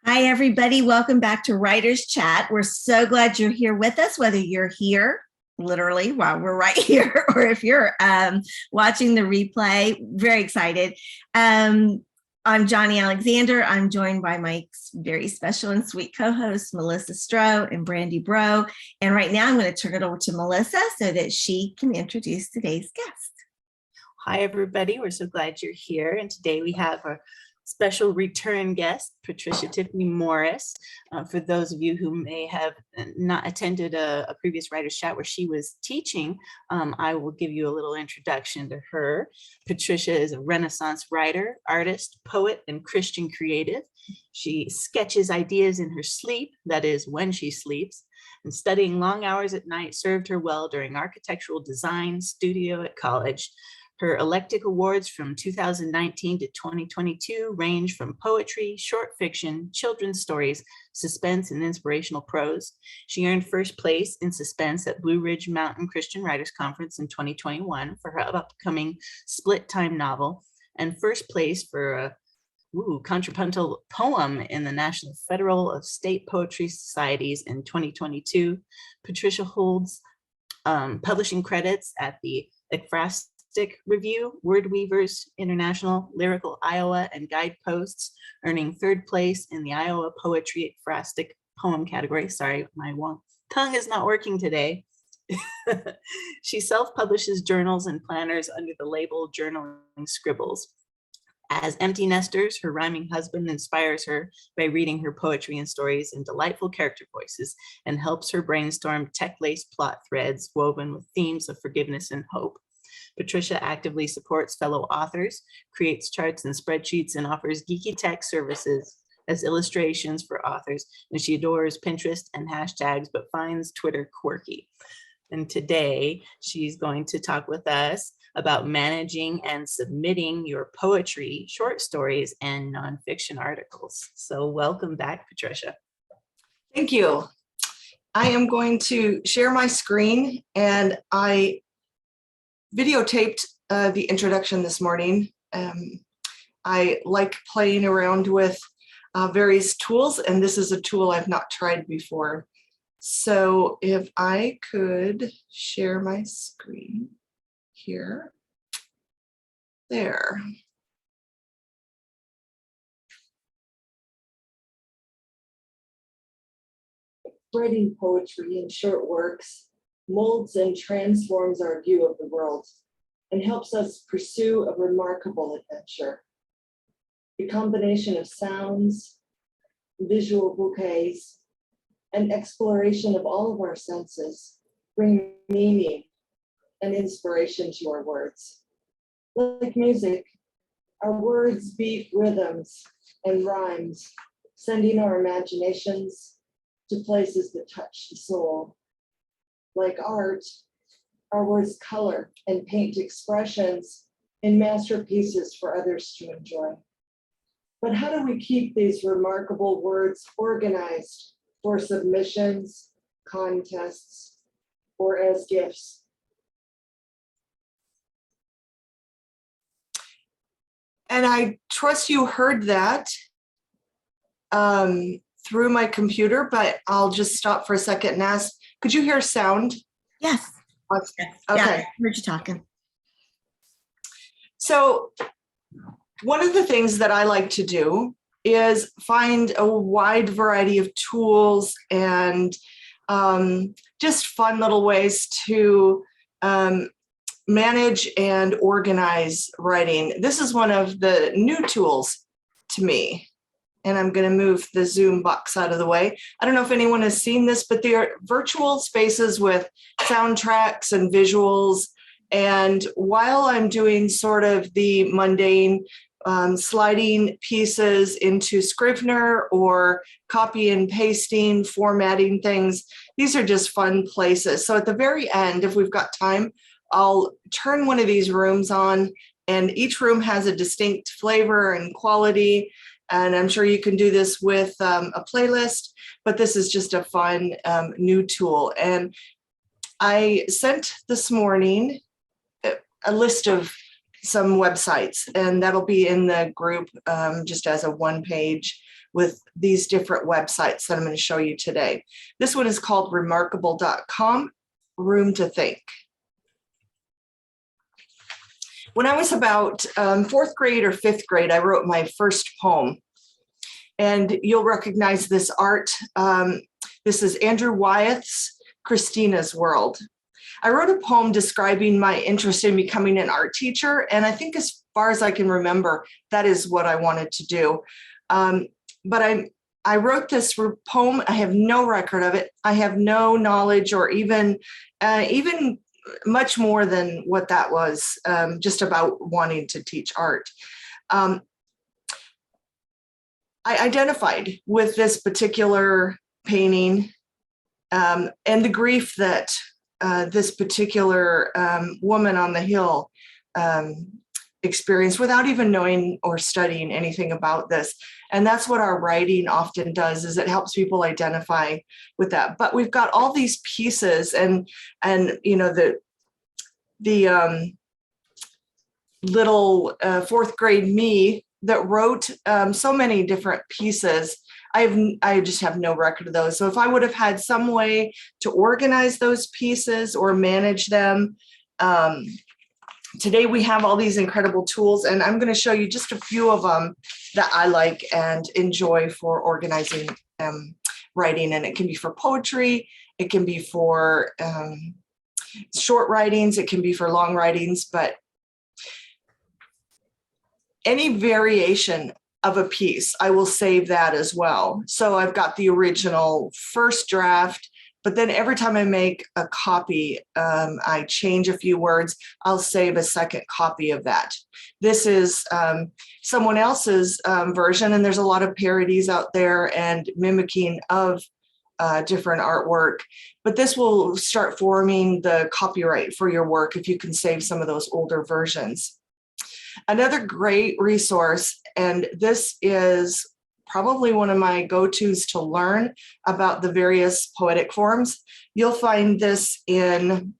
Hi, everybody. Welcome back to Writers Chat. We're so glad you're here with us, whether you're here literally while we're right here, or if you're watching the replay. Very excited. I'm Johnny Alexander. I'm joined by my very special and sweet co-hosts, Melissa Stroh and Brandy Bro. And right now I'm going to turn it over to Melissa so that she can introduce today's guest. Hi, everybody. We're so glad you're here. And today we have our special return guest, Patricia Tiffany Morris. For those of you who may have not attended a previous Writers Chat where she was teaching, I will give you a little introduction to her. Patricia is a Renaissance writer, artist, poet, and Christian creative. She sketches ideas in her sleep, that is, when she sleeps, and studying long hours at night served her well during architectural design studio at college. Her eclectic awards from 2019 to 2022 range from poetry, short fiction, children's stories, suspense, and inspirational prose. She earned first place in suspense at Blue Ridge Mountain Christian Writers Conference in 2021 for her upcoming Split Time novel, and first place for a contrapuntal poem in the National Federal of State Poetry Societies in 2022. Patricia holds publishing credits at the Ekphrastic Review, Word Weavers International, Lyrical Iowa, and Guideposts, earning third place in the Iowa Poetry Ekphrastic Poem category. Sorry, my tongue is not working today. She self-publishes journals and planners under the label Journaling Scribbles. As empty nesters, her rhyming husband inspires her by reading her poetry and stories in delightful character voices and helps her brainstorm tech-laced plot threads woven with themes of forgiveness and hope. Patricia actively supports fellow authors, creates charts and spreadsheets, and offers geeky tech services as illustrations for authors. And she adores Pinterest and hashtags, but finds Twitter quirky. And today she's going to talk with us about managing and submitting your poetry, short stories, and nonfiction articles. So welcome back, Patricia. Thank you. I am going to share my screen, and I videotaped the introduction this morning. I like playing around with various tools, and this is a tool I've not tried before. So if I could share my screen here, there. Writing poetry in short works molds and transforms our view of the world and helps us pursue a remarkable adventure. The combination of sounds, visual bouquets, and exploration of all of our senses bring meaning and inspiration to our words. Like music, our words beat rhythms and rhymes, sending our imaginations to places that touch the soul. Like art, our words color and paint expressions in masterpieces for others to enjoy. But how do we keep these remarkable words organized for submissions, contests, or as gifts? And I trust you heard that through my computer, but I'll just stop for a second and ask, could you hear sound? Yes. Okay. Yeah, I heard you talking. So one of the things that I like to do is find a wide variety of tools and just fun little ways to manage and organize writing. This is one of the new tools to me. And I'm going to move the Zoom box out of the way. I don't know if anyone has seen this, but they are virtual spaces with soundtracks and visuals. And while I'm doing sort of the mundane sliding pieces into Scrivener or copy and pasting, formatting things, these are just fun places. So at the very end, if we've got time, I'll turn one of these rooms on, and each room has a distinct flavor and quality. And I'm sure you can do this with a playlist, but this is just a fun new tool. And I sent this morning a list of some websites, and that'll be in the group just as a one page with these different websites that I'm going to show you today. This one is called remarkable.com, Room to Think. When I was about fourth grade or fifth grade, I wrote my first poem. And you'll recognize this art. This is Andrew Wyeth's Christina's World. I wrote a poem describing my interest in becoming an art teacher. And I think as far as I can remember, that is what I wanted to do. But I wrote this poem. I have no record of it. I have no knowledge or even much more than what that was, just about wanting to teach art. I identified with this particular painting and the grief that this particular woman on the hill experienced without even knowing or studying anything about this. And that's what our writing often does, is it helps people identify with that. But we've got all these pieces, and you know, the little fourth grade me that wrote so many different pieces. I just have no record of those. So if I would have had some way to organize those pieces or manage them, today we have all these incredible tools, and I'm going to show you just a few of them that I like and enjoy for organizing writing. And it can be for poetry, it can be for short writings, it can be for long writings, but any variation of a piece, I will save that as well. So I've got the original first draft, but then every time I make a copy, I change a few words, I'll save a second copy of that. This is someone else's version, and there's a lot of parodies out there and mimicking of different artwork, but this will start forming the copyright for your work if you can save some of those older versions. Another great resource, and this is probably one of my go-tos to learn about the various poetic forms. You'll find this in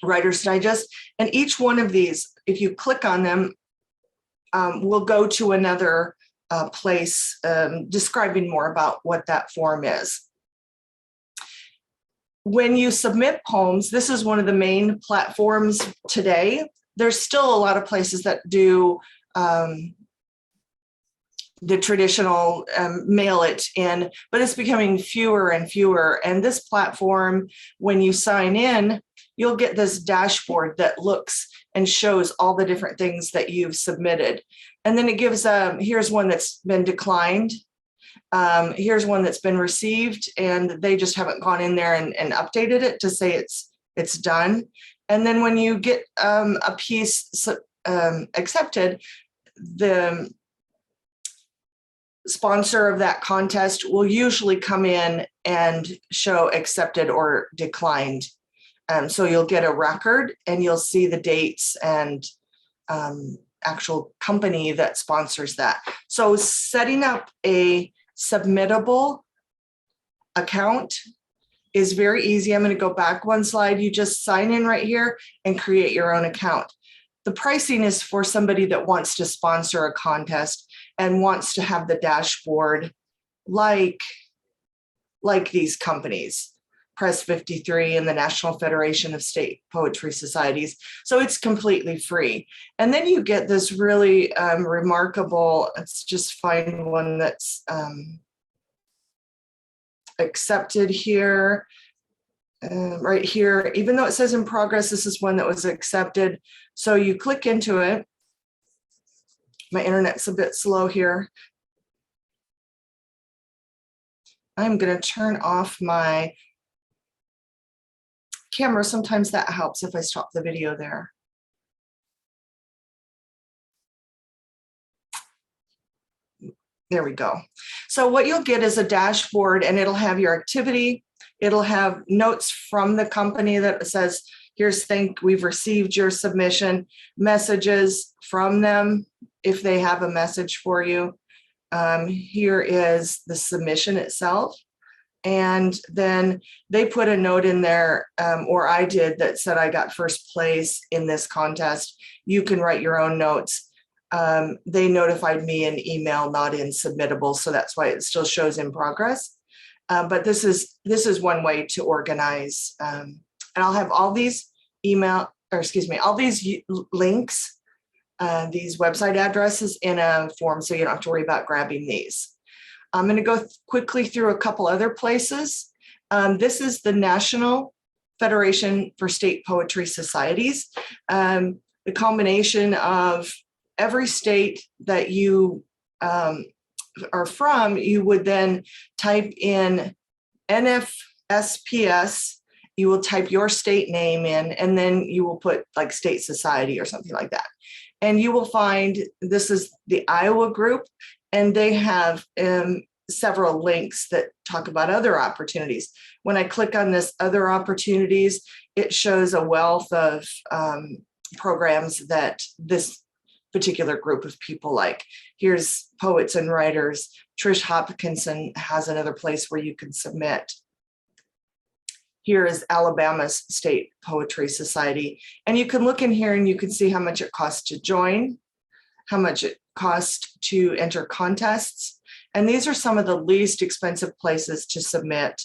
Writer's Digest, and each one of these, if you click on them, will go to another place describing more about what that form is. When you submit poems, this is one of the main platforms today. There's still a lot of places that do the traditional mail it in, but it's becoming fewer and fewer. And this platform, when you sign in, you'll get this dashboard that looks and shows all the different things that you've submitted. And then it gives, here's one that's been declined. Here's one that's been received, and they just haven't gone in there and updated it to say it's done. And then when you get a piece accepted, the sponsor of that contest will usually come in and show accepted or declined. So you'll get a record, and you'll see the dates and actual company that sponsors that. So setting up a Submittable account is very easy. I'm going to go back one slide. You just sign in right here and create your own account. The pricing is for somebody that wants to sponsor a contest and wants to have the dashboard like these companies, Press 53 and the National Federation of State Poetry Societies. So it's completely free. And then you get this really remarkable, let's just find one that's accepted here. Right here, even though it says in progress, this is one that was accepted. So you click into it. My internet's a bit slow here. I'm going to turn off my camera. Sometimes that helps if I stop the video there. There we go. So what you'll get is a dashboard, and it'll have your activity. It'll have notes from the company that says, here's we've received your submission, messages from them if they have a message for you. Here is the submission itself. And then they put a note in there, or I did, that said I got first place in this contest. You can write your own notes. They notified me in email, not in Submittable, so that's why it still shows in progress. But this is one way to organize. And I'll have all these all these links, these website addresses in a form, so you don't have to worry about grabbing these. I'm going to go quickly through a couple other places. This is the National Federation for State Poetry Societies. The combination of every state that you are from, you would then type in NFSPS, you will type your state name in, and then you will put like state society or something like that. And you will find, this is the Iowa group, and they have several links that talk about other opportunities. When I click on this other opportunities, it shows a wealth of programs that this particular group of people like. Here's Poets and Writers. Trish Hopkinson has another place where you can submit. Here is Alabama's State Poetry Society. And you can look in here and you can see how much it costs to join, how much it costs to enter contests. And these are some of the least expensive places to submit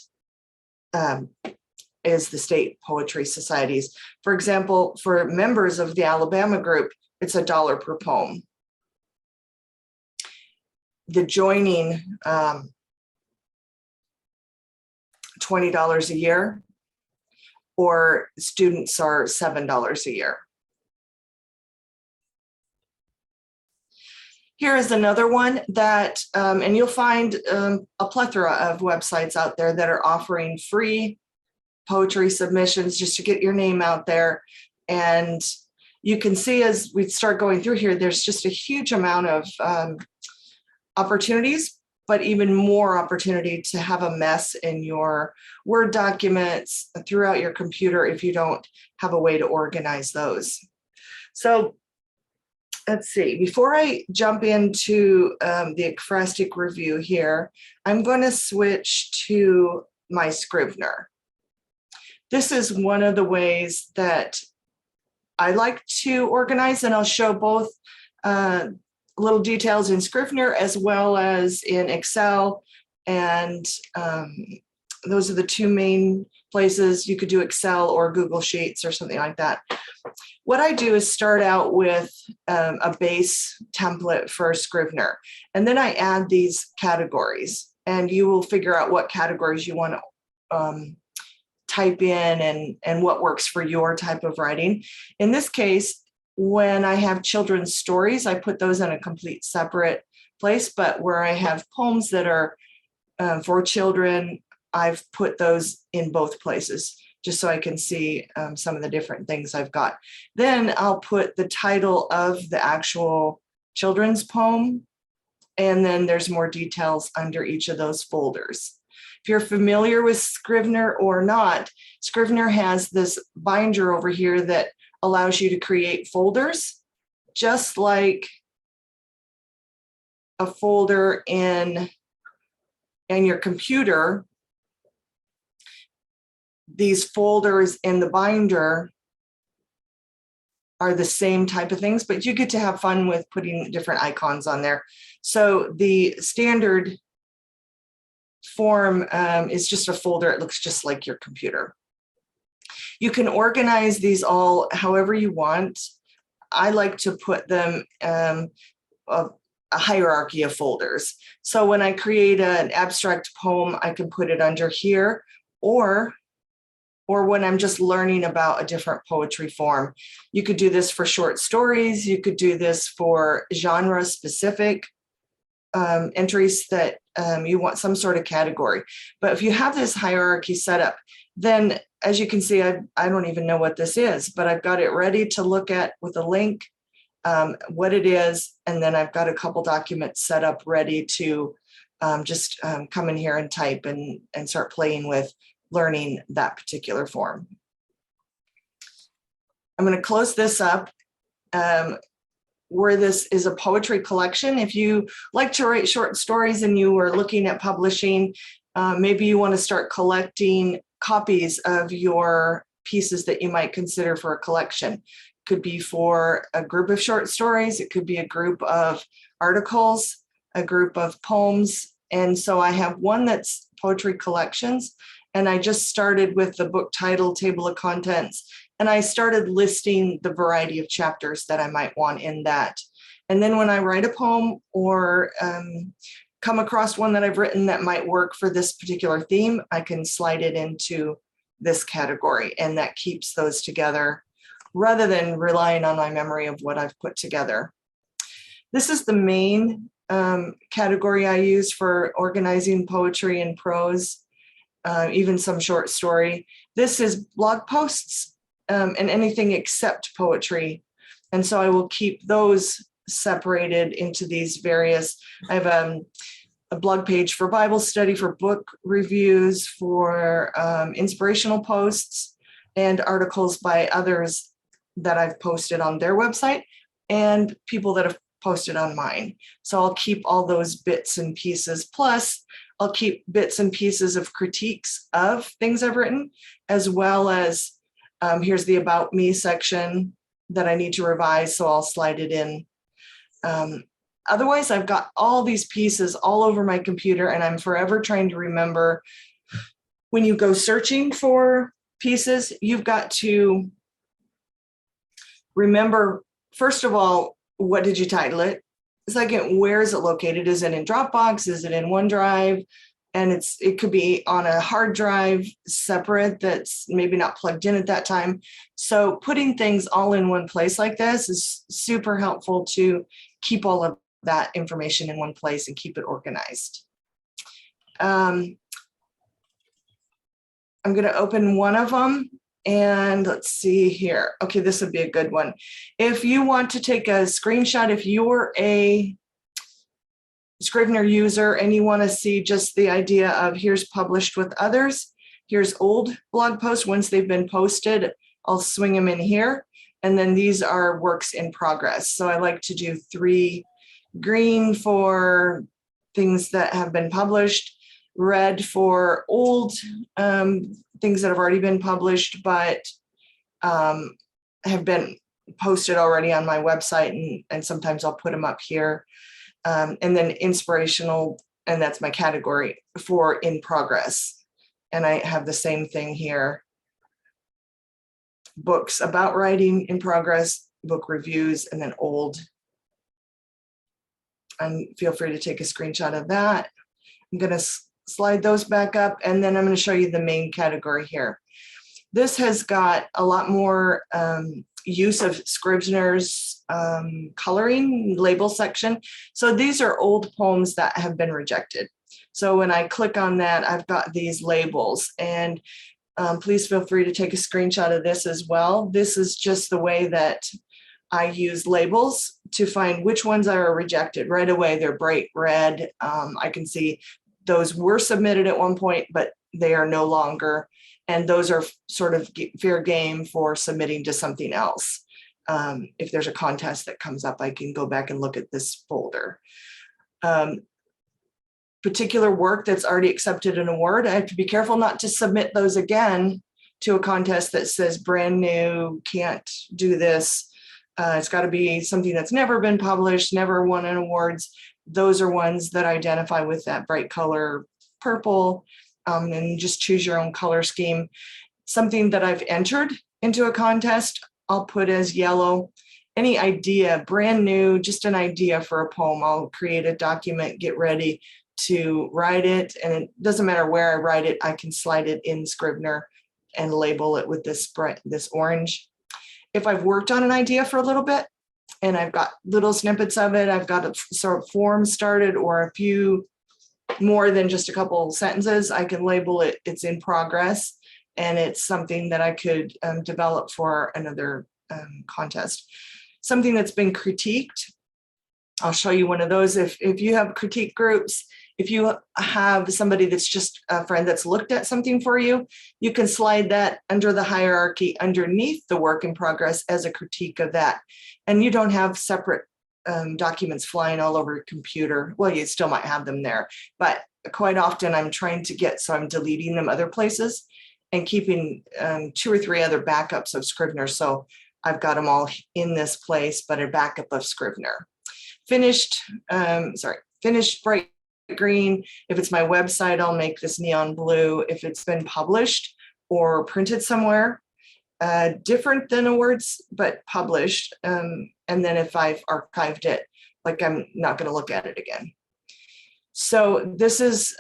is the state poetry societies. For example, for members of the Alabama group, it's $1 per poem. The joining, $20 a year, or students are $7 a year. Here is another one that, and you'll find a plethora of websites out there that are offering free poetry submissions just to get your name out there. And you can see as we start going through here, there's just a huge amount of opportunities, but even more opportunity to have a mess in your Word documents throughout your computer if you don't have a way to organize those. So let's see, before I jump into the ekphrastic review here, I'm going to switch to my Scrivener. This is one of the ways that I like to organize, and I'll show both little details in Scrivener as well as in Excel. And those are the two main places. You could do Excel or Google Sheets or something like that. What I do is start out with a base template for Scrivener, and then I add these categories, and you will figure out what categories you want to type in and what works for your type of writing. In this case, when I have children's stories, I put those in a complete separate place, but where I have poems that are for children, I've put those in both places, just so I can see some of the different things I've got. Then I'll put the title of the actual children's poem, and then there's more details under each of those folders. If you're familiar with Scrivener or not, Scrivener has this binder over here that allows you to create folders, just like a folder in your computer. These folders in the binder are the same type of things, but you get to have fun with putting different icons on there. So the standard form is just a folder. It looks just like your computer. You can organize these all however you want. I like to put them a hierarchy of folders. So when I create an abstract poem, I can put it under here, or when I'm just learning about a different poetry form. You could do this for short stories. You could do this for genre specific entries that you want some sort of category. But if you have this hierarchy set up, then as you can see, I don't even know what this is, but I've got it ready to look at with a link, what it is. And then I've got a couple documents set up ready to just come in here and type and start playing with learning that particular form. I'm going to close this up. Where this is a poetry collection. If you like to write short stories and you are looking at publishing, Maybe you want to start collecting copies of your pieces that you might consider for a collection. Could be for a group of short stories. It could be a group of articles, a group of poems. And so I have one that's poetry collections. And I just started with the book title, table of contents, and I started listing the variety of chapters that I might want in that. And then when I write a poem or come across one that I've written that might work for this particular theme, I can slide it into this category, and that keeps those together rather than relying on my memory of what I've put together. This is the main category I use for organizing poetry and prose, even some short story. This is blog posts and anything except poetry. And so I will keep those separated into these various, I have a blog page for Bible study, for book reviews, for inspirational posts and articles by others that I've posted on their website and people that have posted on mine. So I'll keep all those bits and pieces. Plus, I'll keep bits and pieces of critiques of things I've written, as well as here's the About Me section that I need to revise, so I'll slide it in. Otherwise, I've got all these pieces all over my computer, and I'm forever trying to remember when you go searching for pieces, you've got to remember, first of all, what did you title it? Second, where is it located? Is it in Dropbox? Is it in OneDrive? And it could be on a hard drive separate that's maybe not plugged in at that time. So putting things all in one place like this is super helpful to keep all of that information in one place and keep it organized. I'm going to open one of them. And let's see here. Okay, this would be a good one. If you want to take a screenshot, if you're a Scrivener user and you want to see just the idea of here's published with others, here's old blog posts once they've been posted, I'll swing them in here. And then these are works in progress. So I like to do 3 green for things that have been published, red for old things that have already been published, but have been posted already on my website, and sometimes I'll put them up here. And then inspirational, and that's my category for in progress. And I have the same thing here. Books about writing in progress, book reviews, and then old. And feel free to take a screenshot of that. I'm going to slide those back up, and then I'm going to show you the main category here. This has got a lot more use of Scrivener's coloring label section. So these are old poems that have been rejected. So when I click on that, I've got these labels, and please feel free to take a screenshot of this as well. This is just the way that I use labels to find which ones are rejected right away. They're bright red. I can see those were submitted at one point, but they are no longer. And those are sort of fair game for submitting to something else. If there's a contest that comes up, I can go back and look at this folder. Particular work that's already accepted an award, I have to be careful not to submit those again to a contest that says brand new, can't do this. It's got to be something that's never been published, never won an awards. Those are ones that identify with that bright color purple, and just choose your own color scheme. Something that I've entered into a contest, I'll put as yellow. Any idea, brand new, just an idea for a poem, I'll create a document, get ready to write it. And it doesn't matter where I write it, I can slide it in Scrivener and label it with this orange. If I've worked on an idea for a little bit and I've got little snippets of it, I've got a sort of form started or a few more than just a couple sentences, I can label it, it's in progress, and it's something that I could develop for another contest. Something that's been critiqued, I'll show you one of those. If you have critique groups, if you have somebody that's just a friend that's looked at something for you, you can slide that under the hierarchy underneath the work in progress as a critique of that. And you don't have separate documents flying all over your computer. Well, you still might have them there, but quite often I'm trying to get, so I'm deleting them other places and keeping 2 or 3 other backups of Scrivener. So I've got them all in this place, but a backup of Scrivener. Finished bright green. If it's my website, I'll make this neon blue. If it's been published or printed somewhere, different than a Words, but published. And then if I've archived it, like I'm not going to look at it again. So this is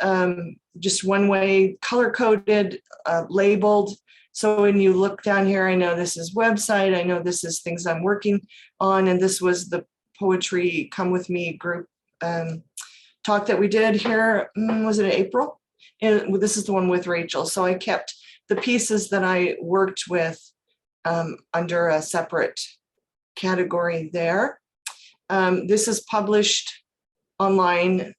just one way, color-coded, labeled. So when you look down here, I know this is website, I know this is things I'm working on, and this was the poetry Come With Me group talk that we did here, was it April? And this is the one with Rachel. So I kept the pieces that I worked with under a separate category there. This is published online.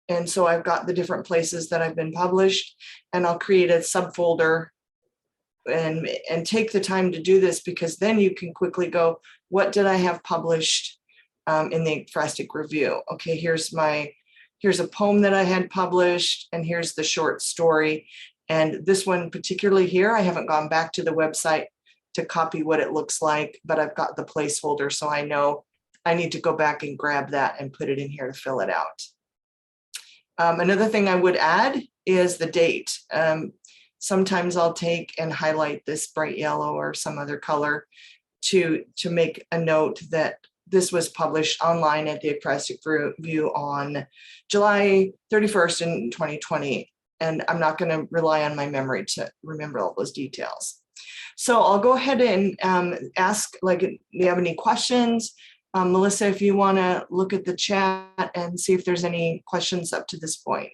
And so I've got the different places that I've been published, and I'll create a subfolder and take the time to do this, because then you can quickly go, what did I have published in the Ekphrastic Review? Okay, here's a poem that I had published, and here's the short story. And this one particularly here, I haven't gone back to the website to copy what it looks like, but I've got the placeholder, so I know I need to go back and grab that and put it in here to fill it out. Another thing I would add is the date. Sometimes I'll take and highlight this bright yellow or some other color to make a note that this was published online at the Ekphrastic Review on July 31st in 2020. And I'm not going to rely on my memory to remember all those details. So I'll go ahead and ask, like, do you have any questions? Melissa, if you want to look at the chat and see if there's any questions up to this point.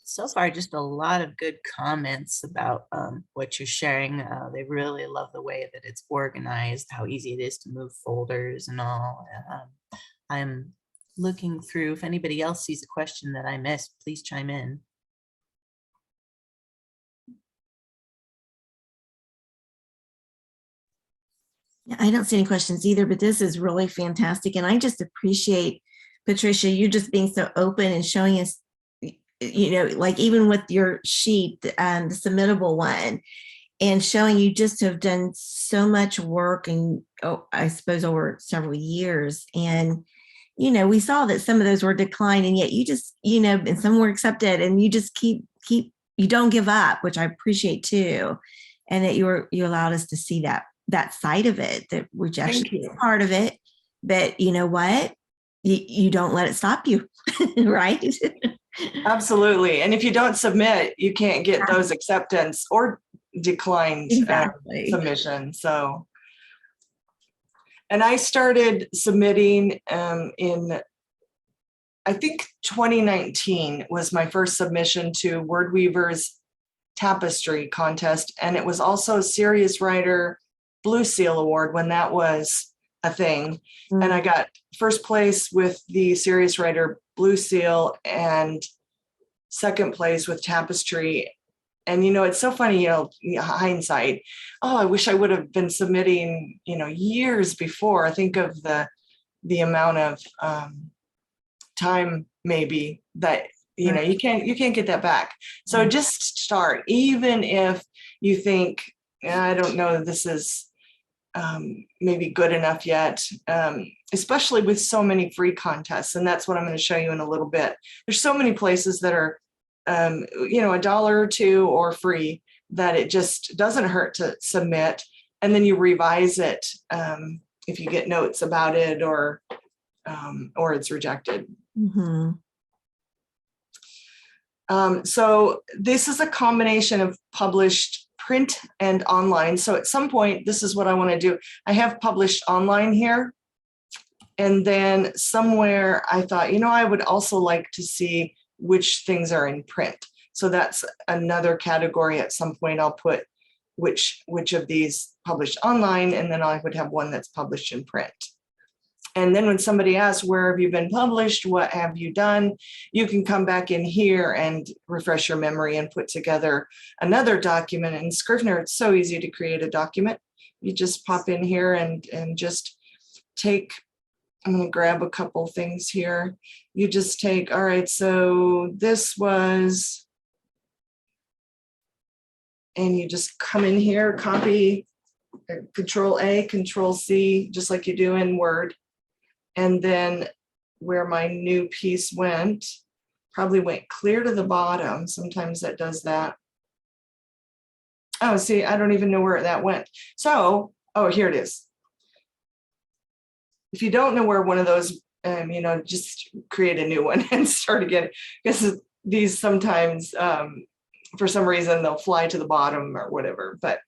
So far, just a lot of good comments about what you're sharing. They really love the way that it's organized, how easy it is to move folders and all. I'm looking through. If anybody else sees a question that I missed, please chime in. I don't see any questions either, but this is really fantastic. And I just appreciate, Patricia, you just being so open and showing us, you know, like even with your sheet, the submittable one, and showing you just have done so much work, and I suppose over several years. And, you know, we saw that some of those were declined, and yet you just, you know, and some were accepted, and you just keep, you don't give up, which I appreciate too. And that you allowed us to see that side of it, that which actually is part of it. But you know what? You don't let it stop you, right? Absolutely. And if you don't submit, you can't get those acceptance or declined submission. So, and I started submitting in, I think 2019 was my first submission to Word Weavers Tapestry contest. And it was also a Serious Writer Blue Seal Award when that was a thing. And I got first place with the Serious Writer Blue Seal and second place with Tapestry. And, you know, it's so funny, you know, hindsight. Oh, I wish I would have been submitting, you know, years before. I think of the amount of time maybe that, you know, you can't get that back. So just start, even if you think, I don't know, this is maybe good enough yet, especially with so many free contests. And that's what I'm going to show you in a little bit. There's so many places that are, you know, $1 or $2 or free, that it just doesn't hurt to submit. And then you revise it if you get notes about it or it's rejected. Mm-hmm. So this is a combination of published print and online. So at some point, this is what I want to do. I have published online here. And then somewhere I thought, you know, I would also like to see which things are in print. So that's another category. At some point, I'll put which of these published online, and then I would have one that's published in print. And then when somebody asks, where have you been published? What have you done? You can come back in here and refresh your memory and put together another document. In Scrivener, it's so easy to create a document. You just pop in here and just take I'm going to grab a couple things here. You just take, all right, so this was, and you just come in here, copy, Control A, Control C, just like you do in Word. And then where my new piece went, probably went clear to the bottom. Sometimes that does that. Oh, see, I don't even know where that went. So, oh, here it is. If you don't know where one of those, just create a new one and start again. Because these sometimes, for some reason, they'll fly to the bottom or whatever. But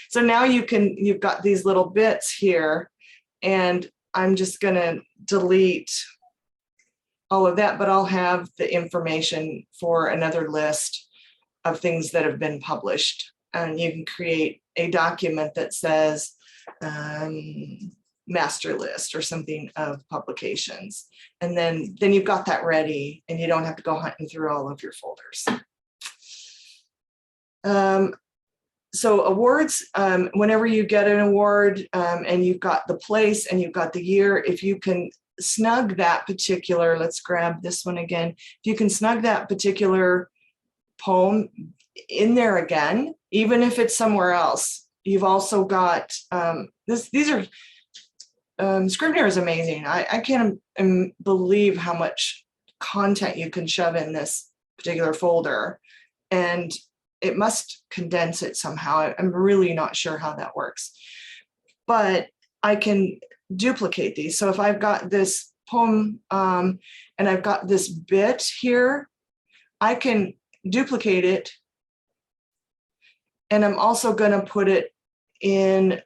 so now you've got these little bits here, and I'm just gonna delete all of that, but I'll have the information for another list of things that have been published. And you can create a document that says master list or something of publications. And then you've got that ready and you don't have to go hunting through all of your folders. So awards, whenever you get an award and you've got the place and you've got the year, if you can snug that particular, let's grab this one again. If you can snug that particular poem in there again, even if it's somewhere else, you've also got these are Scrivener is amazing. I can't believe how much content you can shove in this particular folder, and it must condense it somehow. I'm really not sure how that works, but I can duplicate these. So if I've got this poem and I've got this bit here, I can duplicate it. And I'm also going to put it in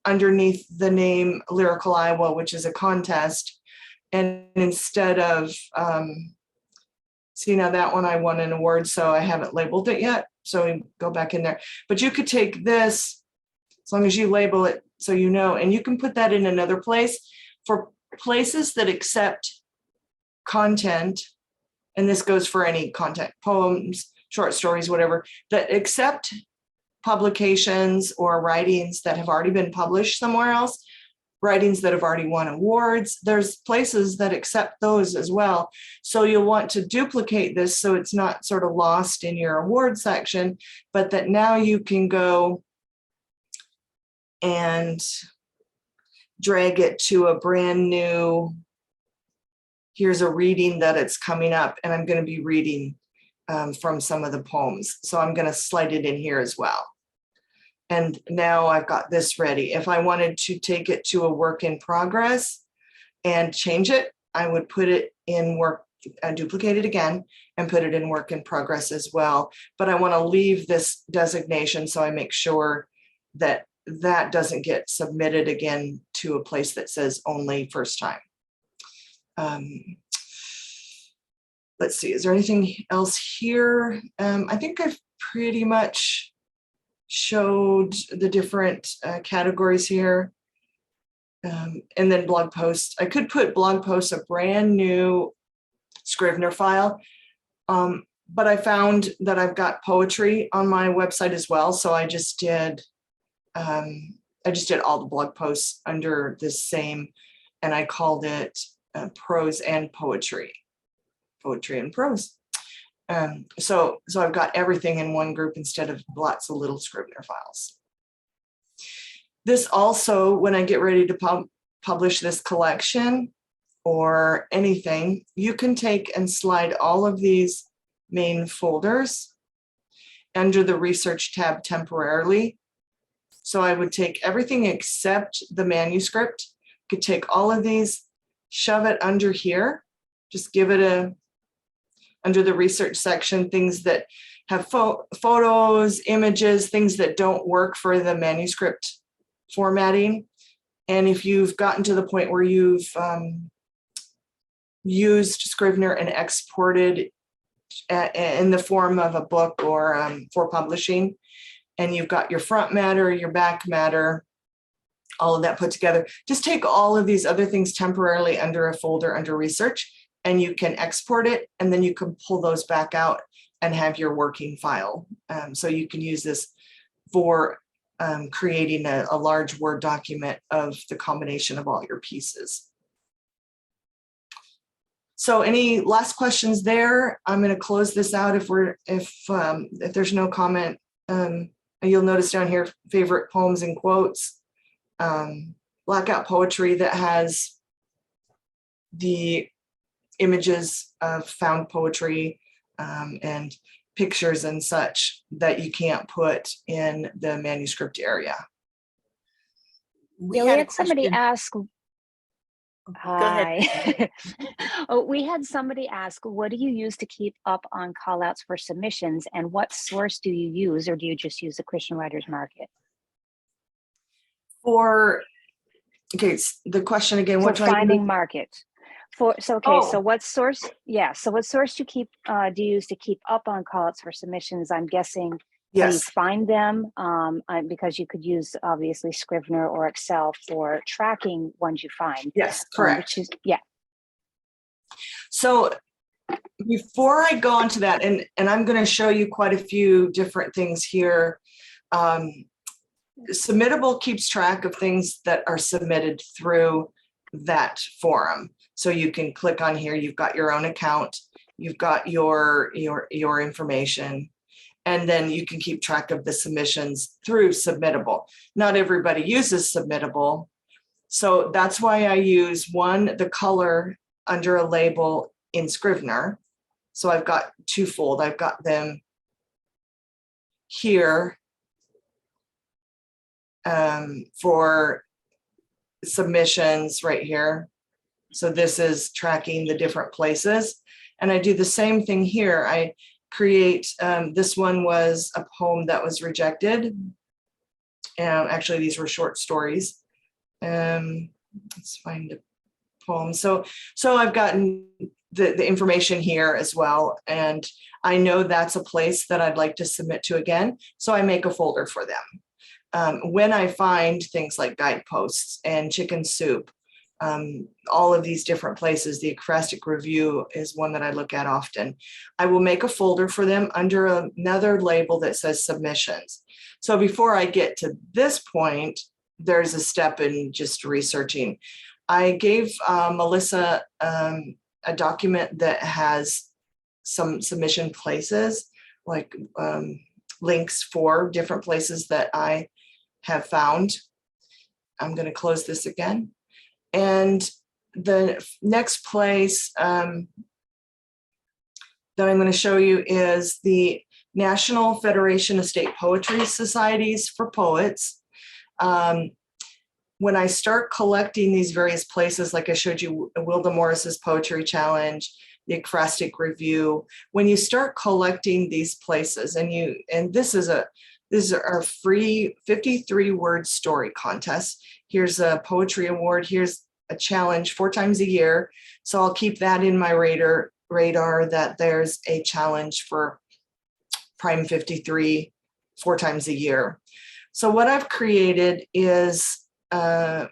underneath the name Lyrical Iowa, which is a contest. And instead of, see, now that one I won an award, so I haven't labeled it yet. So we go back in there. But you could take this, as long as you label it so you know, and you can put that in another place for places that accept content. And this goes for any content, poems, short stories, whatever, that accept publications or writings that have already been published somewhere else, writings that have already won awards. There's places that accept those as well. So you'll want to duplicate this so it's not sort of lost in your award section, but that now you can go and drag it to a brand new, here's a reading that it's coming up, and I'm going to be reading from some of the poems. So I'm going to slide it in here as well. And now I've got this ready. If I wanted to take it to a work in progress and change it, I would put it in work, duplicate it again and put it in work in progress as well. But I want to leave this designation so I make sure that that doesn't get submitted again to a place that says only first time. Let's see, is there anything else here? I think I've pretty much showed the different categories here. And then blog posts. I could put blog posts, a brand new Scrivener file, but I found that I've got poetry on my website as well. So I just did all the blog posts under this same, and I called it prose and poetry and prose. So I've got everything in one group instead of lots of little Scrivener files. This also, when I get ready to publish this collection or anything, you can take and slide all of these main folders under the research tab temporarily. So I would take everything except the manuscript, could take all of these, shove it under here, just give it under the research section, things that have photos, images, things that don't work for the manuscript formatting. And if you've gotten to the point where you've used Scrivener and exported in the form of a book or for publishing, and you've got your front matter, your back matter, all of that put together, just take all of these other things temporarily under a folder under research, and you can export it, and then you can pull those back out and have your working file. So you can use this for creating a large Word document of the combination of all your pieces. So any last questions there? I'm going to close this out if there's no comment. You'll notice down here, favorite poems and quotes, blackout poetry that has the images of found poetry and pictures and such that you can't put in the manuscript area. We Yeah, we had a had somebody question. ask. Go ahead. Hi. Oh, we had somebody ask, what do you use to keep up on call outs for submissions, and what source do you use, or do you just use the Christian Writers Market? Okay, the question again, For what do I finding use? market. So Oh. what source, so what source do you use to keep up on call outs for submissions? I'm guessing how you Yes, find them, because you could use obviously Scrivener or Excel for tracking ones you find. yes, correct. Yeah. So before I go on to that, and I'm going to show you quite a few different things here. Submittable keeps track of things that are submitted through that forum. So you can click on here, you've got your own account, you've got your information, and then you can keep track of the submissions through Submittable. Not everybody uses Submittable. So that's why I use the color under a label in Scrivener. So I've got twofold. I've got them here for submissions right here. So this is tracking the different places. And I do the same thing here. I create, this one was a poem that was rejected. Actually, these were short stories. Let's find a poem. So I've gotten the information here as well. And I know that's a place that I'd like to submit to again. So I make a folder for them. When I find things like guideposts and chicken soup, all of these different places, the Acrostic Review is one that I look at often. I will make a folder for them under another label that says submissions. So before I get to this point, there's a step in just researching. I gave Melissa a document that has some submission places, like links for different places that I have found. I'm going to close this again. And the next place that I'm going to show you is the National Federation of State Poetry Societies for Poets. When I start collecting these various places, like I showed you, Wilda Morris's Poetry Challenge, the Acrostic Review, when you start collecting these places, and this is our free 53-word story contest. Here's a poetry award. Here's a challenge 4 times a year. So I'll keep that in my radar that there's a challenge for Prime 53 4 times a year. So what I've created is a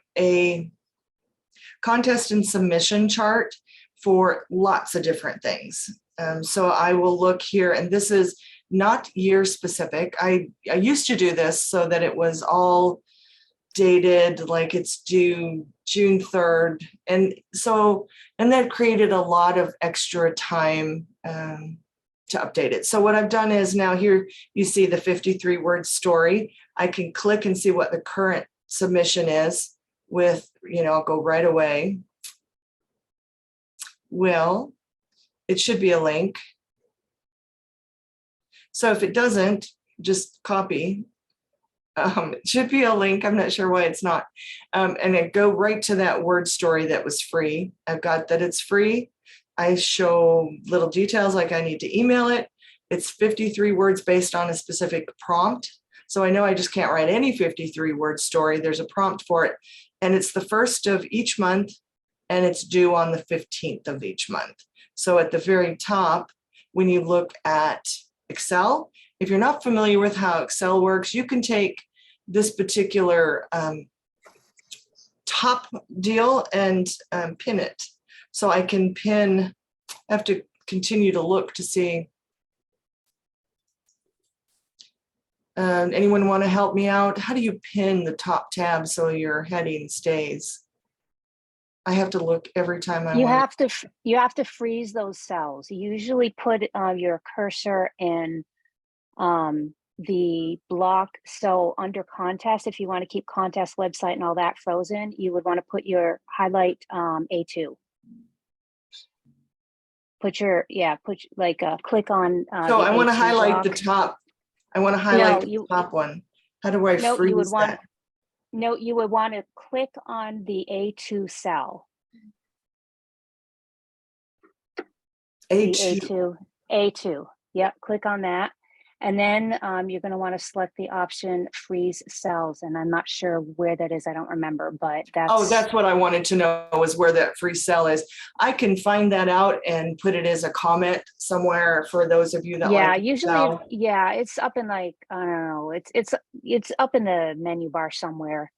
contest and submission chart for lots of different things. So I will look here, and this is not year specific. I used to do this so that it was all dated, like it's due June 3rd. And that created a lot of extra time to update it. So what I've done is now here you see the 53-word story. I can click and see what the current submission is with, I'll go right away. Well, it should be a link. So if it doesn't, just copy. It should be a link. I'm not sure why it's not. And I go right to that word story that was free. I've got that it's free. I show little details like I need to email it. It's 53 words based on a specific prompt. So I know I just can't write any 53-word story. There's a prompt for it. And it's the first of each month, and it's due on the 15th of each month. So at the very top, when you look at Excel, if you're not familiar with how Excel works, you can take this particular top deal and pin it. So I can pin, I have to continue to look to see. Anyone want to help me out? How do you pin the top tab so your heading stays? I have to look every time I You want. have to freeze those cells. You usually put your cursor in the block. So under contest, if you want to keep contest website and all that frozen, you would want to put your highlight A2. Put click on. So the I want to A2 highlight block. the top. I want to highlight the top one. How do I No, freeze you would want. that? No, you would want to click on the A2 cell. A2. A2. Yep, click on that. And then you're going to want to select the option freeze cells. And I'm not sure where that is. I don't remember, but That's what I wanted to know, was where that freeze cell is. I can find that out and put it as a comment somewhere for those of you that like usually Excel. it's up in, like, I don't know, it's up in the menu bar somewhere.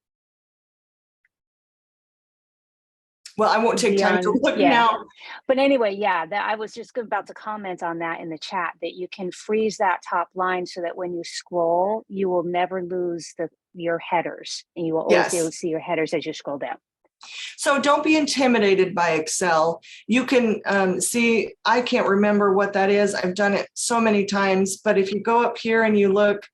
Well, I won't take time to look now. But anyway, I was just about to comment on that in the chat, that you can freeze that top line so that when you scroll, you will never lose your headers, and you will always be able to see your headers as you scroll down. So don't be intimidated by Excel. You can see, I can't remember what that is. I've done it so many times, but if you go up here and you look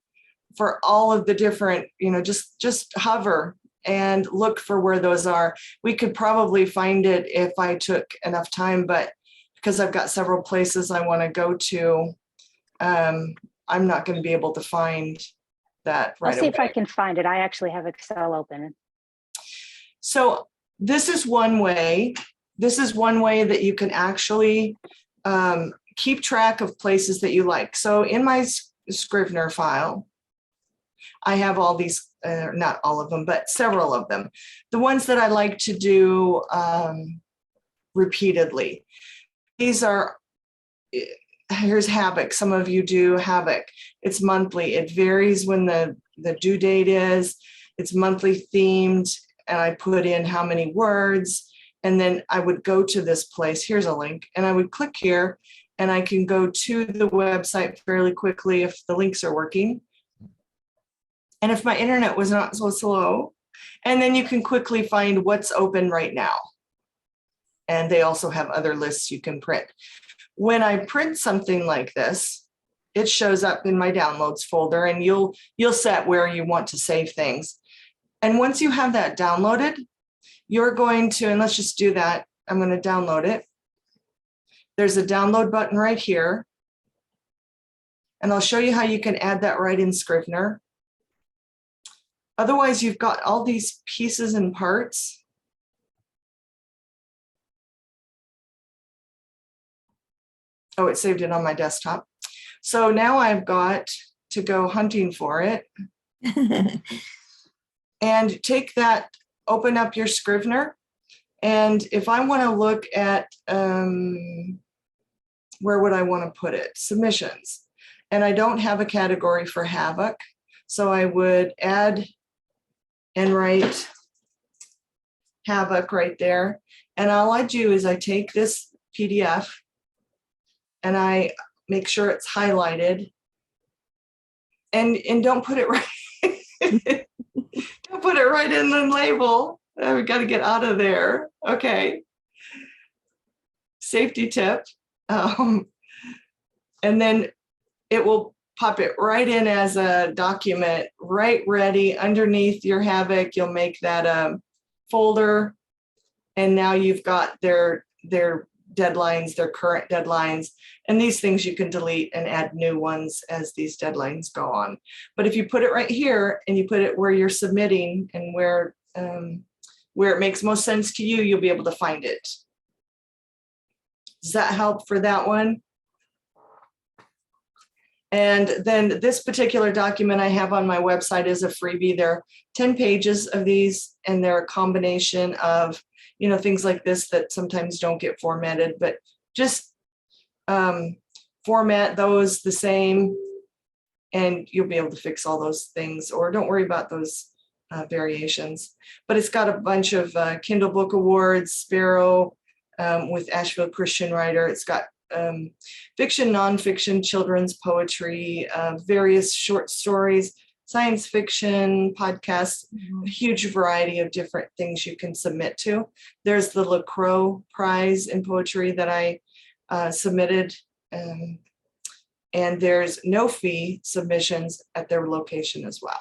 for all of the different, just hover and look for where those are. We could probably find it if I took enough time, but because I've got several places I want to go to, I'm not going to be able to find that right away. I'll see if I can find it. I actually have Excel open. So this is one way. This is one way that you can actually keep track of places that you like. So in my Scrivener file, I have all these, not all of them, but several of them. The ones that I like to do repeatedly. These are, here's Havoc. Some of you do Havoc. It's monthly. It varies when the due date is. It's monthly themed, and I put in how many words, and then I would go to this place. Here's a link, and I would click here, and I can go to the website fairly quickly if the links are working. And if my internet was not so slow, and then you can quickly find what's open right now. And they also have other lists you can print. When I print something like this, it shows up in my downloads folder, and you'll set where you want to save things. And once you have that downloaded, you're going to, and let's just do that. I'm going to download it. There's a download button right here. And I'll show you how you can add that right in Scrivener. Otherwise, you've got all these pieces and parts. Oh, it saved it on my desktop. So now I've got to go hunting for it. And take that, open up your Scrivener. And if I want to look at, where would I want to put it? Submissions. And I don't have a category for Havoc. So I would add and write Havoc right there. And all I do is I take this PDF and I make sure it's highlighted. And don't put it right. Don't put it right in the label. We've got to get out of there. Okay. Safety tip. And then it will pop it right in as a document, right ready underneath your Havoc. You'll make that folder. And now you've got their deadlines, their current deadlines. And these things you can delete and add new ones as these deadlines go on. But if you put it right here and you put it where you're submitting and where it makes most sense to you, you'll be able to find it. Does that help for that one? And then this particular document I have on my website is a freebie. There are 10 pages of these, and they're a combination of, things like this that sometimes don't get formatted, but just format those the same, and you'll be able to fix all those things, or don't worry about those variations. But it's got a bunch of Kindle Book Awards, Sparrow with Asheville Christian Writer. It's got fiction, nonfiction, children's poetry, various short stories, science fiction, podcasts, a huge variety of different things you can submit to. There's the LaCroix Prize in Poetry that I submitted, and there's no fee submissions at their location as well.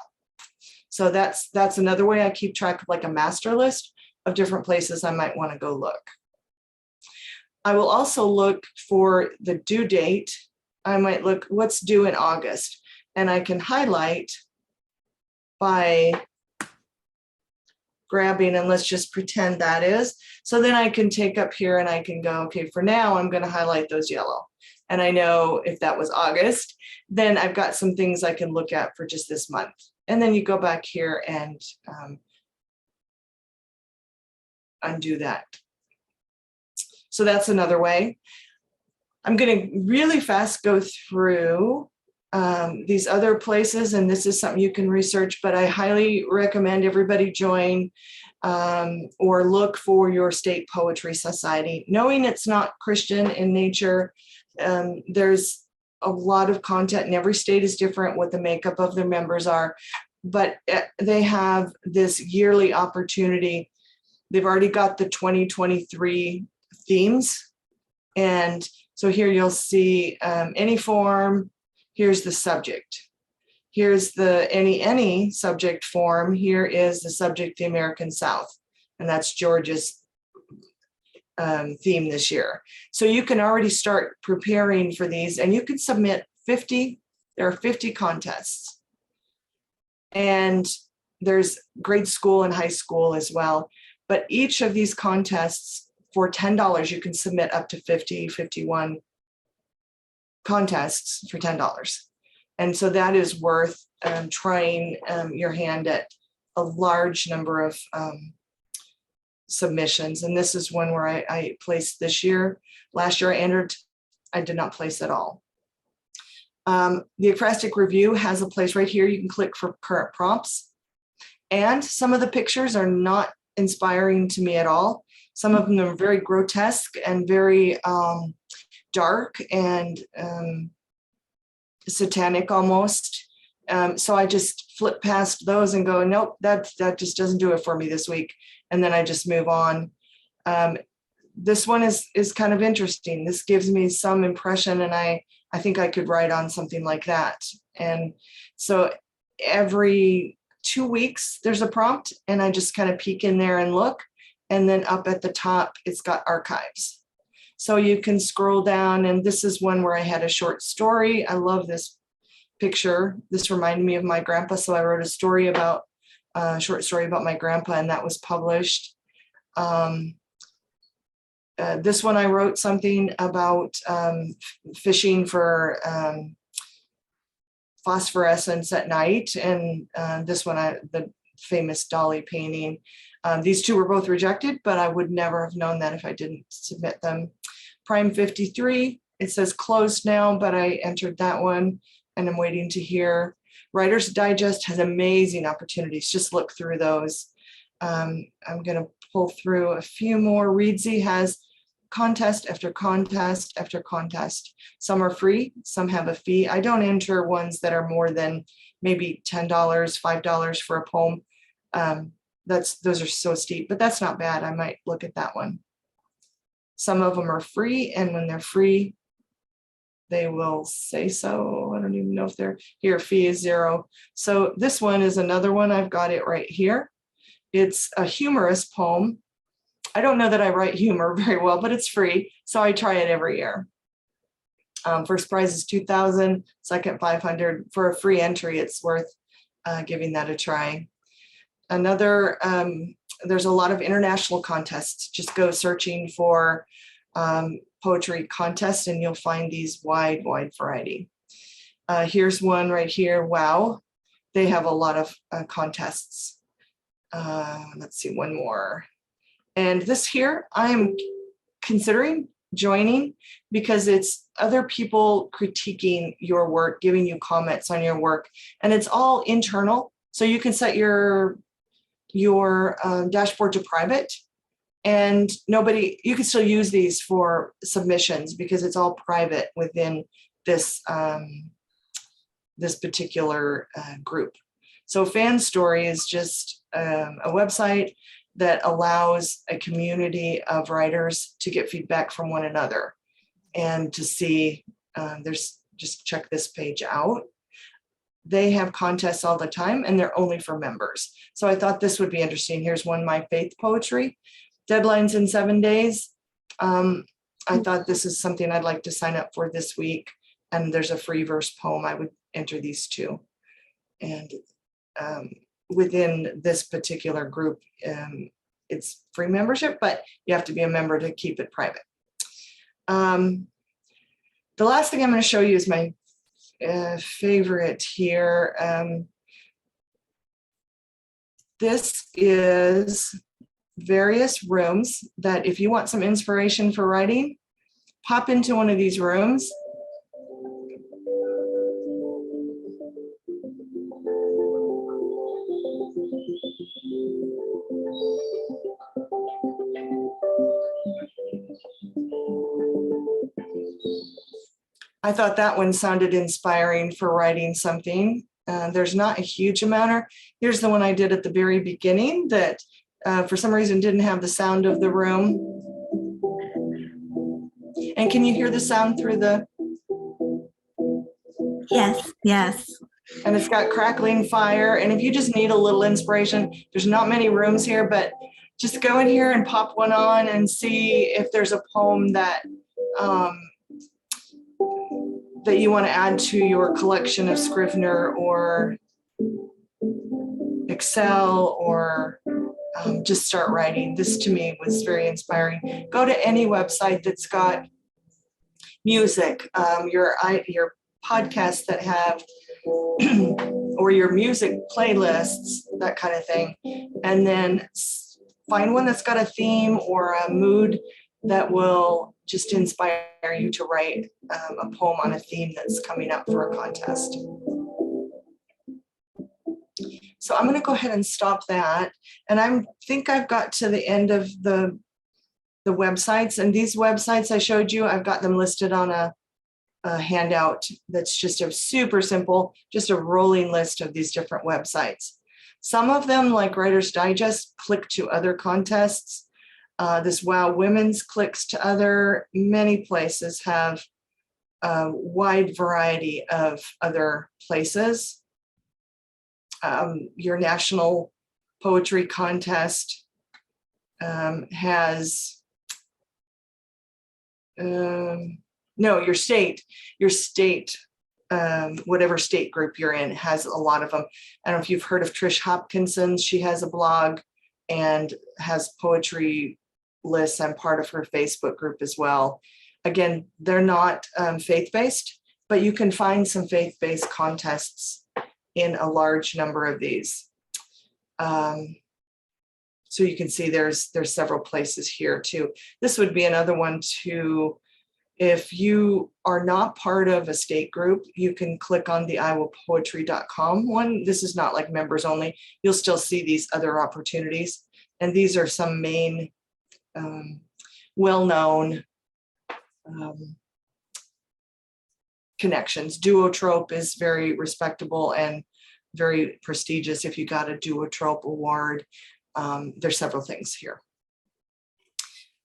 So that's another way I keep track of like a master list of different places I might want to go look. I will also look for the due date. I might look what's due in August, and I can highlight by grabbing, and let's just pretend that is. So then I can take up here and I can go, okay, for now I'm going to highlight those yellow. And I know if that was August, then I've got some things I can look at for just this month. And then you go back here and undo that. So that's another way. I'm going to really fast go through these other places, and this is something you can research, but I highly recommend everybody join or look for your state poetry society. Knowing it's not Christian in nature, there's a lot of content, and every state is different what the makeup of their members are, but they have this yearly opportunity. They've already got the 2023 themes, and so here you'll see any form. Here's the subject. Here's the any subject form. Here is the subject, the American South, and that's Georgia's theme this year. So you can already start preparing for these, and you can submit 50. There are 50 contests, and there's grade school and high school as well. But each of these contests, for $10, you can submit up to 51 contests for $10. And so that is worth trying your hand at a large number of submissions. And this is one where I placed this year. Last year I entered, I did not place at all. The Ekphrastic Review has a place right here. You can click for current prompts. And some of the pictures are not inspiring to me at all. Some of them are very grotesque and very dark and satanic almost. So I just flip past those and go, nope, that just doesn't do it for me this week. And then I just move on. This one is kind of interesting. This gives me some impression, and I think I could write on something like that. And so every 2 weeks there's a prompt, and I just kind of peek in there and look. And then up at the top, it's got archives. So you can scroll down, and this is one where I had a short story. I love this picture. This reminded me of my grandpa. So I wrote a short story about my grandpa, and that was published. This one I wrote something about fishing for phosphorescence at night. And this one, the famous Dolly painting. These two were both rejected, but I would never have known that if I didn't submit them. Prime 53, it says closed now, but I entered that one and I'm waiting to hear. Writer's Digest has amazing opportunities. Just look through those. I'm going to pull through a few more. Readsy has contest after contest after contest. Some are free, some have a fee. I don't enter ones that are more than maybe $10, $5 for a poem. Those are so steep, but that's not bad. I might look at that one. Some of them are free, and when they're free, they will say so. I don't even know if they're here. Fee is $0. So this one is another one. I've got it right here. It's a humorous poem. I don't know that I write humor very well, but it's free, so I try it every year. First prize is $2,000, second $500. For a free entry, it's worth giving that a try. Another, there's a lot of international contests. Just go searching for poetry contests and you'll find these wide variety. Here's one right here. Wow, they have a lot of contests. Let's see, one more. And this here, I am considering joining because it's other people critiquing your work, giving you comments on your work, and it's all internal. So you can set your dashboard to private, and you can still use these for submissions because it's all private within this this particular group. So Fan Story is just a website that allows a community of writers to get feedback from one another and to see, just check this page out. They have contests all the time and they're only for members. So I thought this would be interesting. Here's one, My Faith Poetry, deadlines in 7 days. I thought this is something I'd like to sign up for this week. And there's a free verse poem. I would enter these two. And within this particular group, it's free membership, but you have to be a member to keep it private. The last thing I'm going to show you is my favorite here. This is various rooms that if you want some inspiration for writing, pop into one of these rooms. I thought that one sounded inspiring for writing something. There's not a huge amount. Here's the one I did at the very beginning that for some reason didn't have the sound of the room. And can you hear the sound through the? Yes, yes. And it's got crackling fire. And if you just need a little inspiration, there's not many rooms here, but just go in here and pop one on and see if there's a poem that that you want to add to your collection of Scrivener or Excel, or just start writing. This to me was very inspiring. Go to any website that's got music, your podcasts that have, or your music playlists, that kind of thing. And then find one that's got a theme or a mood that will just inspire you to write a poem on a theme that's coming up for a contest. So I'm going to go ahead and stop that. And I think I've got to the end of the websites. And these websites I showed you, I've got them listed on a handout that's just a super simple, just a rolling list of these different websites. Some of them, like Writer's Digest, click to other contests. This Wow Women's clicks to other. Many places have a wide variety of other places. Your National Poetry Contest has, no, your state, whatever state group you're in has a lot of them. I don't know if you've heard of Trish Hopkinson. She has a blog and has poetry lists. I'm part of her Facebook group as well. Again, they're not faith-based, but you can find some faith-based contests in a large number of these. So you can see there's several places here too. This would be another one too. If you are not part of a state group, you can click on the iowapoetry.com one. This is not like members only. You'll still see these other opportunities. And these are some main well-known connections. Duotrope is very respectable and very prestigious if you got a Duotrope award. There's several things here.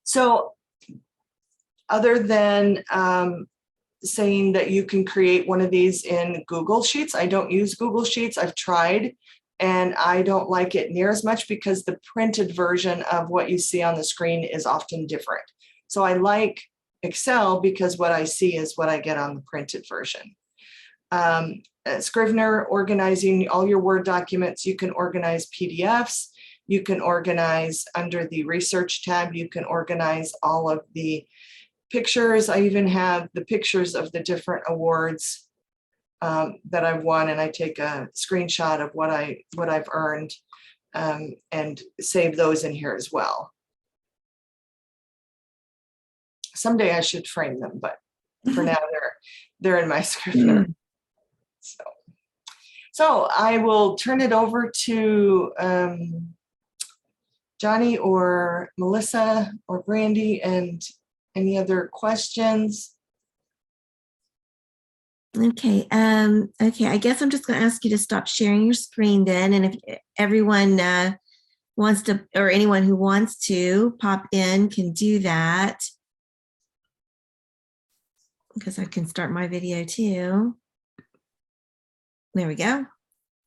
So other than saying that you can create one of these in Google Sheets, I don't use Google Sheets. I've tried and I don't like it near as much because the printed version of what you see on the screen is often different. So I like Excel because what I see is what I get on the printed version. Scrivener, organizing all your Word documents. You can organize PDFs. You can organize under the research tab. You can organize all of the pictures. I even have the pictures of the different awards that I've won, and I take a screenshot of what I've earned and save those in here as well. Someday I should frame them, but for now they're in my Scrivener. So I will turn it over to Johnny or Melissa or Brandy and any other questions. Okay. Okay. I guess I'm just going to ask you to stop sharing your screen then. And if everyone wants to, or anyone who wants to pop in can do that. Because I can start my video too. There we go.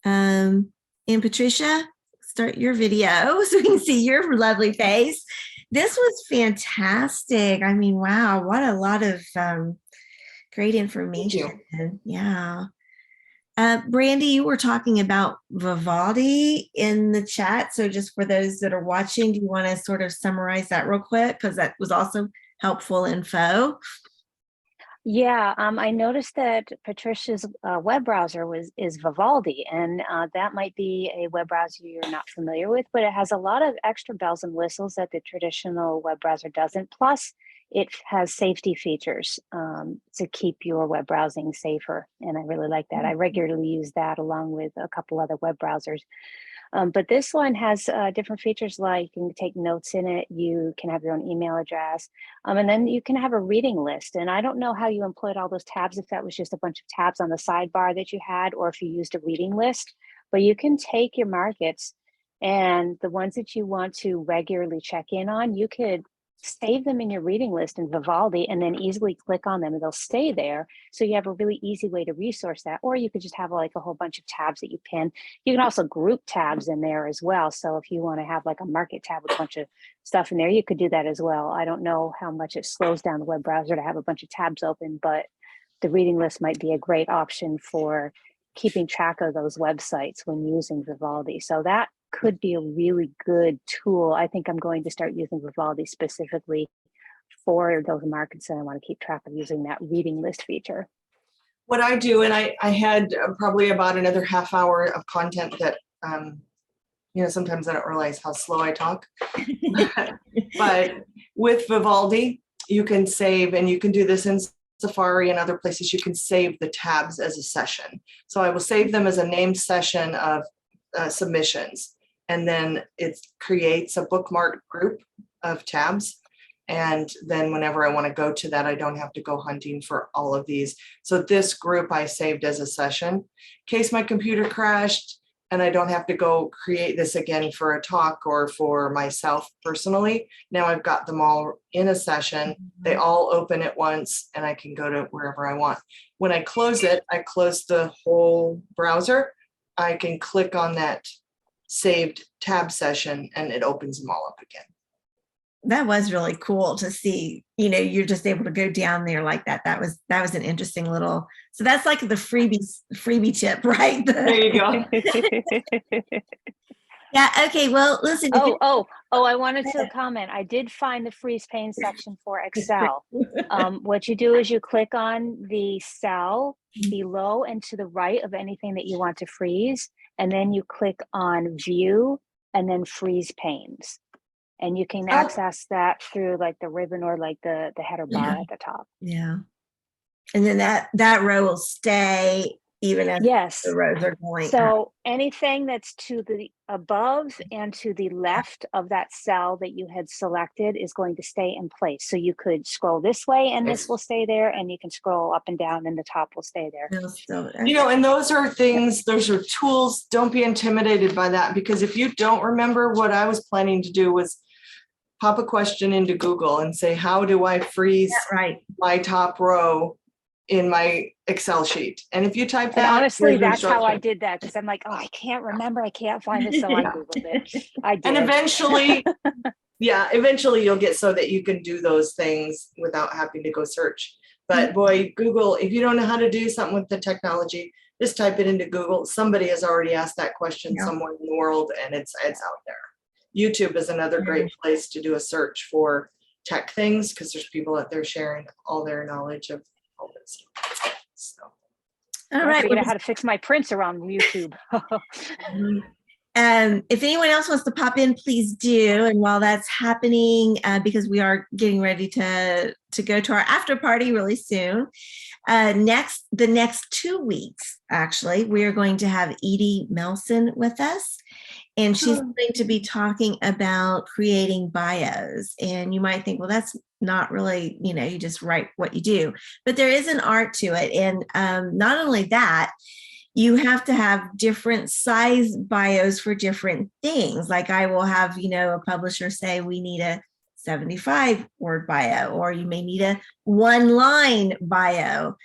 And Patricia, start your video so we can see your lovely face. This was fantastic. I mean, wow, what a lot of great information. Yeah. Brandy, you were talking about Vivaldi in the chat. So just for those that are watching, do you want to sort of summarize that real quick? Because that was also helpful info. Yeah, I noticed that Patricia's web browser is Vivaldi, and that might be a web browser you're not familiar with, but it has a lot of extra bells and whistles that the traditional web browser doesn't. Plus, it has safety features to keep your web browsing safer, and I really like that. I regularly use that along with a couple other web browsers. But this one has different features, like you can take notes in it, you can have your own email address, and then you can have a reading list. And I don't know how you employed all those tabs, if that was just a bunch of tabs on the sidebar that you had, or if you used a reading list, but you can take your markets and the ones that you want to regularly check in on, you could save them in your reading list in Vivaldi and then easily click on them and they'll stay there. So you have a really easy way to resource that. Or you could just have like a whole bunch of tabs that you pin. You can also group tabs in there as well. So if you want to have like a market tab with a bunch of stuff in there, you could do that as well. I don't know how much it slows down the web browser to have a bunch of tabs open, but the reading list might be a great option for keeping track of those websites when using Vivaldi. So that could be a really good tool. I think I'm going to start using Vivaldi specifically for those markets, and I want to keep track of using that reading list feature. What I do, and I had probably about another half hour of content that, you know, sometimes I don't realize how slow I talk. But with Vivaldi, you can save, and you can do this in Safari and other places, you can save the tabs as a session. So I will save them as a named session of submissions. And then it creates a bookmark group of tabs. And then whenever I want to go to that, I don't have to go hunting for all of these. So this group I saved as a session. In case my computer crashed and I don't have to go create this again for a talk or for myself personally. Now I've got them all in a session. They all open at once and I can go to wherever I want. When I close it, I close the whole browser. I can click on that saved tab session and it opens them all up again. That was really cool to see, you know, you're just able to go down there like that. That was an interesting little, so that's like the freebie tip, right? There you go. Yeah. Okay. Well, listen. I wanted to comment. I did find the freeze pane section for Excel. What you do is you click on the cell below and to the right of anything that you want to freeze, and then you click on view and then freeze panes. And you can access that through like the ribbon or like the header bar at the top. Yeah. And then that row will stay even as the rows are going. So anything that's to the above and to the left of that cell that you had selected is going to stay in place. So you could scroll this way and this will stay there, and you can scroll up and down and the top will stay there. You know, and those are things, those are tools. Don't be intimidated by that, because if you don't remember, what I was planning to do was pop a question into Google and say, how do I freeze my top row in my Excel sheet? And if you type that, and honestly, that's how I did that, because I'm like, oh, I can't remember, I can't find this, so I Googled it. I did. And eventually, eventually you'll get so that you can do those things without having to go search. But boy, Google, if you don't know how to do something with the technology, just type it into Google. Somebody has already asked that question somewhere in the world, and it's out there. YouTube is another great place to do a search for tech things, because there's people out there sharing all their knowledge of all this stuff. So, all right, figure out how to fix my printer on YouTube. If anyone else wants to pop in, please do. And while that's happening, because we are getting ready to go to our after party really soon. The next 2 weeks, actually, we are going to have Edie Melson with us. And she's going to be talking about creating bios. And you might think, well, that's not really, you just write what you do, but there is an art to it. And not only that, you have to have different size bios for different things. Like I will have, a publisher say we need a 75 word bio, or you may need a 1-line bio.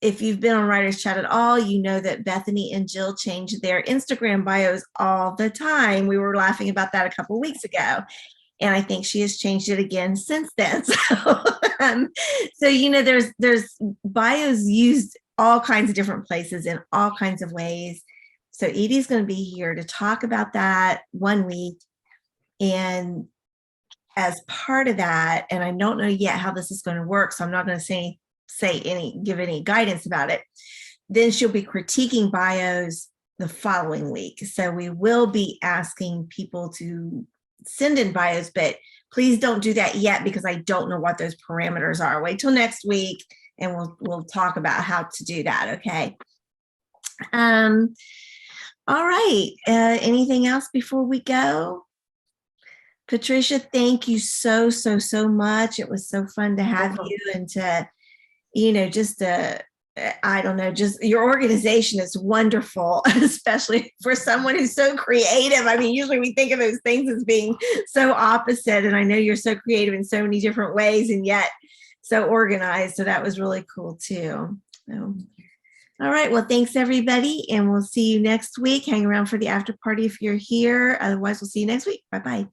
If you've been on Writers Chat at all, you know that Bethany and Jill change their Instagram bios all the time. We were laughing about that a couple of weeks ago, and I think she has changed it again since then. So there's bios used all kinds of different places in all kinds of ways. So Edie's going to be here to talk about that one week. And as part of that, and I don't know yet how this is going to work, so I'm not going to give any guidance about it. Then she'll be critiquing bios the following week. So we will be asking people to send in bios, but please don't do that yet because I don't know what those parameters are. Wait till next week and we'll talk about how to do that. Okay. All right. Anything else before we go? Patricia, thank you so much. It was so fun to have you and to, I don't know, just your organization is wonderful, especially for someone who's so creative. I mean, usually we think of those things as being so opposite, and I know you're so creative in so many different ways and yet so organized. So that was really cool too. So, all right. Well, thanks everybody. And we'll see you next week. Hang around for the after party if you're here. Otherwise, we'll see you next week. Bye-bye.